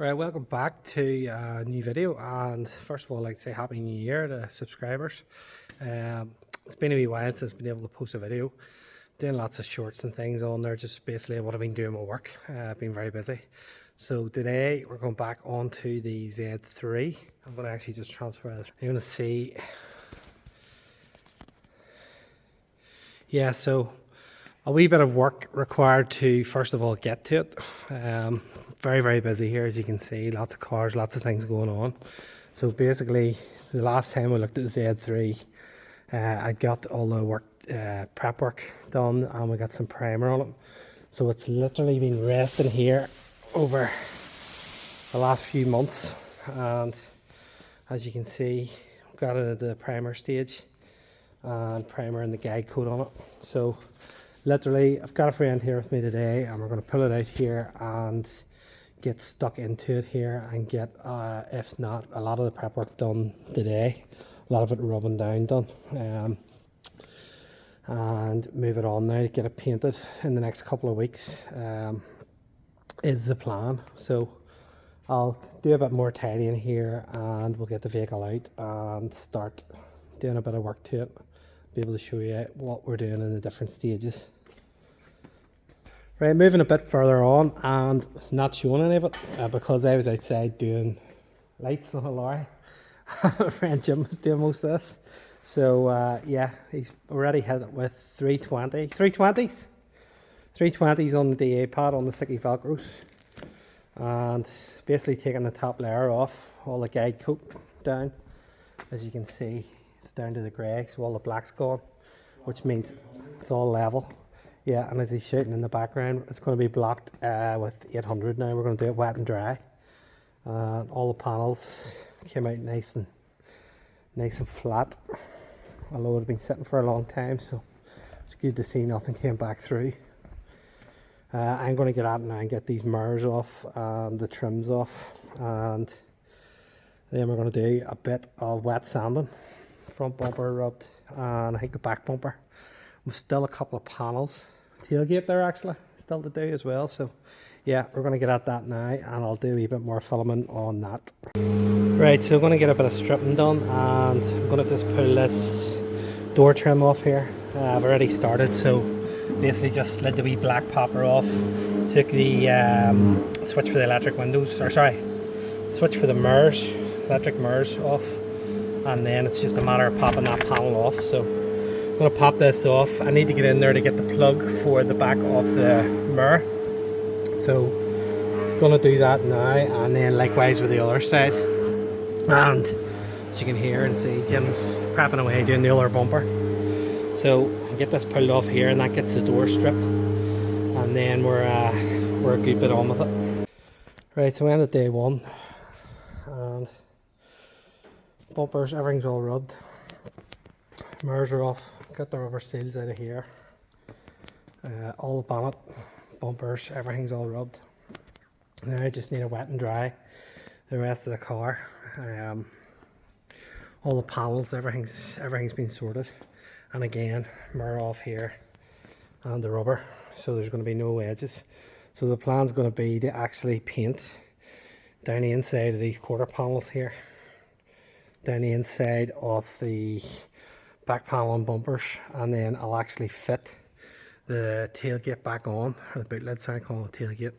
Right, welcome back to a new video, and first of all I'd like to say Happy New Year to subscribers. It's been a wee while since I've been able to post a video. Doing lots of shorts and things on there, just basically what I've been doing with work. I've been very busy. So today we're going back onto the Z3. I'm going to actually just transfer this. You're going to see, yeah, so a wee bit of work required to first of all get to it. Very busy here, as you can see. Lots of cars, lots of things going on. So basically the last time we looked at the Z3, I got all the work, prep work done, and we got some primer on it. So it's literally been resting here over the last few months, and as you can see, we've got it at the primer stage and primer and the guide coat on it. So literally I've got a friend here with me today, and we're going to pull it out here and get stuck into it here and get, if not a lot of the prep work done today, a lot of it rubbing down done, and move it on now to get it painted in the next couple of weeks, is the plan. So I'll do a bit more tidying here and we'll get the vehicle out and start doing a bit of work to it, be able to show you what we're doing in the different stages. Right, moving a bit further on and not showing any of it, because I was outside doing lights on a lorry. My friend Jim was doing most of this. So yeah, he's already hit it with 320s on the DA pad on the sticky velcros, and basically taking the top layer off, all the guide coat down. As you can see, it's down to the grey, so all the black's gone, which means it's all level. Yeah, and as he's shouting in the background, it's going to be blocked with 800 now. We're going to do it wet and dry. All the panels came out nice and flat, although it had been sitting for a long time, so it's good to see nothing came back through. I'm going to get out now and get these mirrors off and the trims off, and then we're going to do a bit of wet sanding. Front bumper rubbed, and I think the back bumper. We've still a couple of panels, tailgate there actually, still to do as well. So yeah, we're going to get at that now, and I'll do a wee bit more filming on that. Right, so I'm going to get a bit of stripping done, and I'm going to just pull this door trim off here. I've already started, so basically just slid the wee black popper off, took the switch for the electric windows, or sorry, switch for the mirrors, electric mirrors off, and then it's just a matter of popping that panel off. So I'm going to pop this off. I need to get in there to get the plug for the back of the mirror, so I'm going to do that now, and then likewise with the other side. And as you can hear and see, Jim's prepping away doing the other bumper. So I'll get this pulled off here, and that gets the door stripped, and then we're a good bit on with it. Right, so we ended day one, and bumpers, everything's all rubbed. Mirrors are off, got the rubber seals out of here. All the bonnet, bumpers, everything's all rubbed. Now I just need to wet and dry the rest of the car. All the panels, everything's been sorted, and again, mirror off here and the rubber, so there's going to be no edges. So the plan's going to be to actually paint down the inside of these quarter panels here, down the inside of the back panel and bumpers, and then I'll actually fit the tailgate back on, or the boot lid, sorry, I call it tailgate.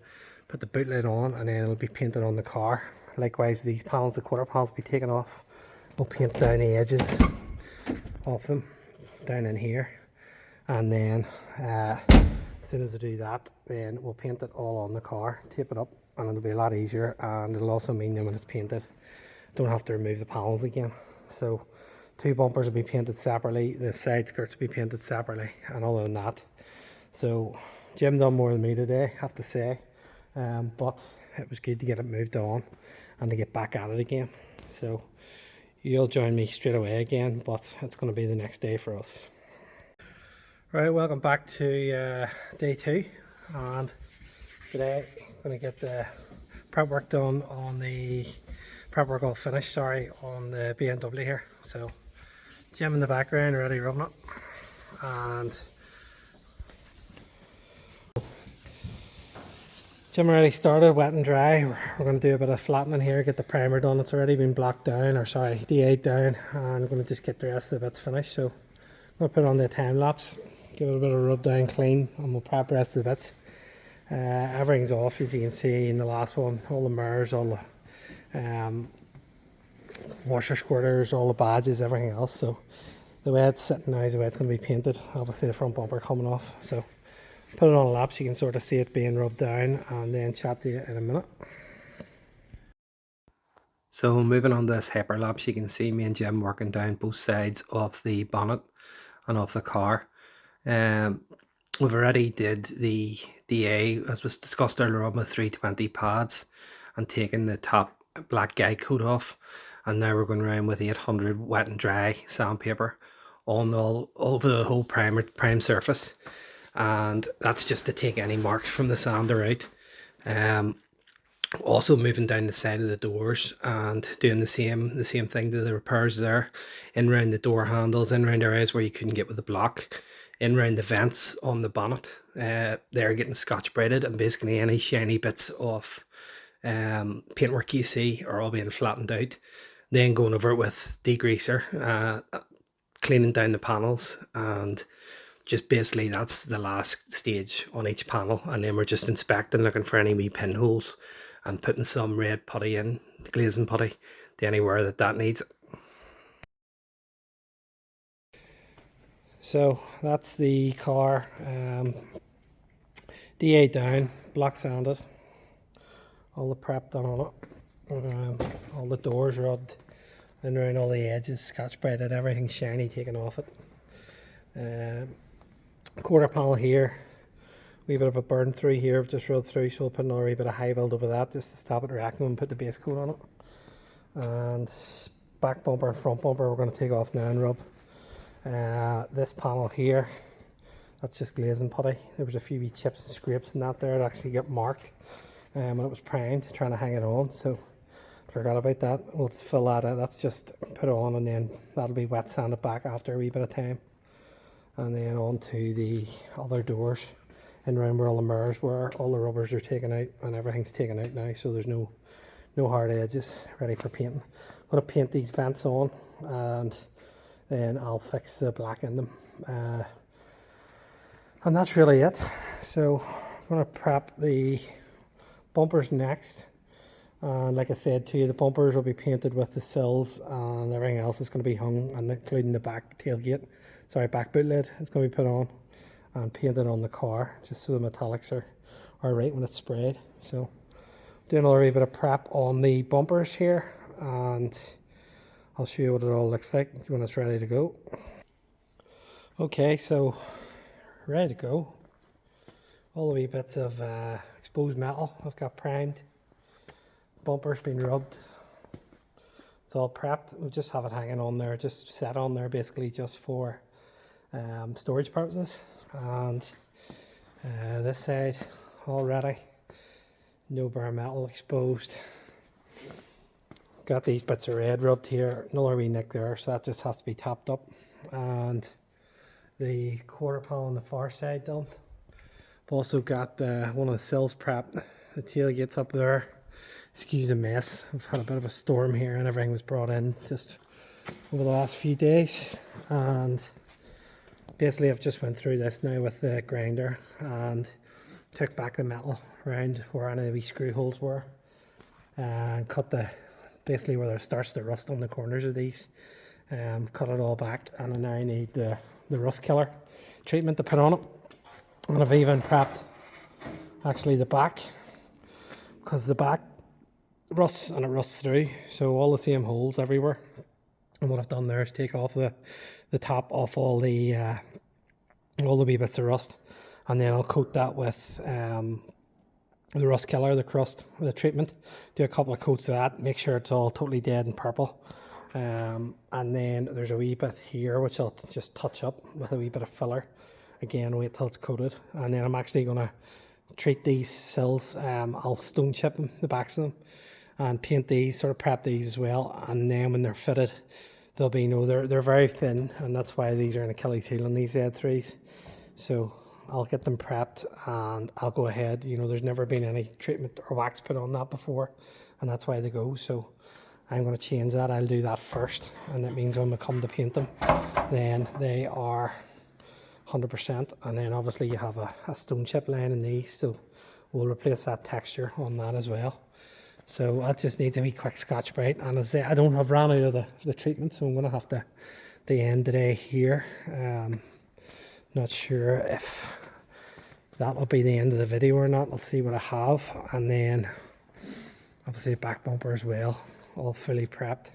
Put the boot lid on, and then it'll be painted on the car. Likewise, these panels, the quarter panels, will be taken off. We'll paint down the edges of them, down in here, and then as soon as I do that, then we'll paint it all on the car, tape it up, and it'll be a lot easier, and it'll also mean that when it's painted, don't have to remove the panels again. So 2 bumpers will be painted separately, the side skirts will be painted separately, and other than that. So Jim done more than me today, I have to say, but it was good to get it moved on and to get back at it again. So you'll join me straight away again, but it's going to be the next day for us. Right, welcome back to day 2, and today I'm going to get the prep work done on the prep work all finished, sorry, on the BMW here. So Jim in the background already rubbing it, and Gym already started, wet and dry. We're going to do a bit of flattening here, get the primer done. It's already been blocked down, or sorry, DA'd down, and I'm going to just get the rest of the bits finished. So I'm going to put on the time lapse, give it a bit of rub down clean, and we'll prep the rest of the bits. Everything's off, as you can see in the last one. All the mirrors, all the washer squirters, all the badges, everything else. So the way it's sitting now is the way it's going to be painted. Obviously the front bumper coming off. So put it on a lap so you can sort of see it being rubbed down, and then chat to you in a minute. So moving on to this hyperlapse, you can see me and Jim working down both sides of the bonnet and of the car. We've already did the DA, as was discussed earlier on, with 320 pads and taken the top black guide coat off, and now we're going around with 800 wet and dry sandpaper on all over the whole prime surface, and that's just to take any marks from the sander out. Also moving down the side of the doors and doing the same thing to the repairs there, in around the door handles, in around areas where you couldn't get with the block, in around the vents on the bonnet. They're getting scotch braided, and basically any shiny bits of paintwork you see are all being flattened out. Then going over it with degreaser, cleaning down the panels, and just basically that's the last stage on each panel. And then we're just inspecting, looking for any wee pinholes, and putting some red putty in, glazing putty, to anywhere that needs it. So that's the car, DA down, block sanded, all the prep done on it, all the doors rubbed, and around all the edges, scotch braided, everything shiny taken off it. Quarter panel here, wee bit of a burn through here, I've just rubbed through, so we'll put another wee bit of high build over that just to stop it reacting and put the base coat on it. And back bumper and front bumper we're going to take off now and rub. This panel here, that's just glazing putty. There was a few wee chips and scrapes in that there. It actually got marked when it was primed, trying to hang it on, so forgot about that. We'll just fill that out. That's just put it on, and then that'll be wet sanded back after a wee bit of time. And then on to the other doors, and around where all the mirrors were, all the rubbers are taken out and everything's taken out now, so there's no hard edges, ready for painting. I'm going to paint these vents on, and then I'll fix the black in them, and that's really it. So I'm going to prep the bumpers next, and like I said to you, the bumpers will be painted with the sills, and everything else is going to be hung, and including the back tailgate, back boot lid, it's going to be put on and painted on the car, just so the metallics are right when it's sprayed. So doing another wee bit of prep on the bumpers here, and I'll show you what it all looks like when it's ready to go. Okay, so ready to go. All the wee bits of exposed metal I've got primed. Bumper's been rubbed. It's all prepped. We just have it hanging on there, just set on there basically just for storage purposes. And this side all ready. No bare metal exposed. Got these bits of red rubbed here, another wee nick there, so that just has to be topped up. And the quarter panel on the far side done. I've also got one of the sills prepped, the tailgate's up there. Excuse the mess, I've had a bit of a storm here and everything was brought in just over the last few days. And basically I've just went through this now with the grinder and took back the metal around where any of the wee screw holes were, and cut basically where there starts to rust on the corners of these. Cut it all back, and I now need the rust killer treatment to put on it. And I've even prepped actually the back, because the back rusts and it rusts through, so all the same holes everywhere. And what I've done there is take off the top off all the wee bits of rust, and then I'll coat that with the rust killer, the crust, the treatment. Do a couple of coats of that, make sure it's all totally dead and purple. And then there's a wee bit here which I'll just touch up with a wee bit of filler. Again, wait till it's coated. And then I'm actually going to treat these sills. I'll stone chip them, the backs of them, and paint these, sort of prep these as well. And then when they're fitted, they're very thin, and that's why these are an Achilles heel on these Z3s. So I'll get them prepped and I'll go ahead. You know, there's never been any treatment or wax put on that before, and that's why they go. So I'm going to change that. I'll do that first, and that means when we come to paint them, then they are 100%. And then obviously you have a stone chip line in these, so we'll replace that texture on that as well. So that just needs a wee quick scotch brite, and as I say, I've ran out of the treatment, so I'm going to have to end today here. Not sure if that will be the end of the video or not. I'll see what I have, and then obviously a back bumper as well, all fully prepped,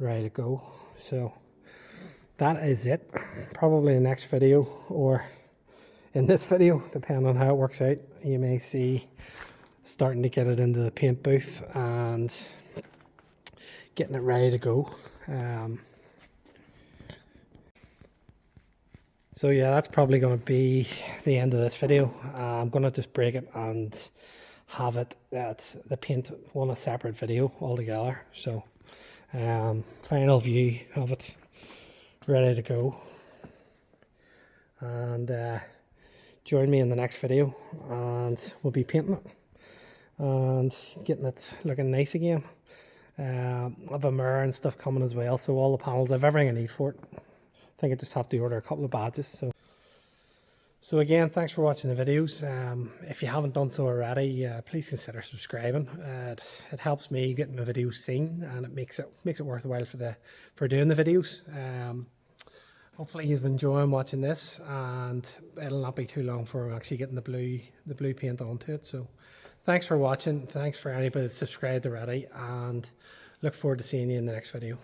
ready to go. So that is it. Probably the next video, or in this video, depending on how it works out, you may see starting to get it into the paint booth and getting it ready to go. So yeah, that's probably going to be the end of this video. I'm going to just break it and have it at the paint one a separate video altogether. So final view of it ready to go, and join me in the next video and we'll be painting it and getting it looking nice again. I have a mirror and stuff coming as well, so all the panels, I have everything I need for it. I think I just have to order a couple of badges. So again, thanks for watching the videos. If you haven't done so already, please consider subscribing. It helps me getting my videos seen, and it makes it worthwhile for doing the videos. Hopefully you've been enjoying watching this, and it'll not be too long before I'm actually getting the blue paint onto it. So thanks for watching. Thanks for anybody that's subscribed already, and look forward to seeing you in the next video.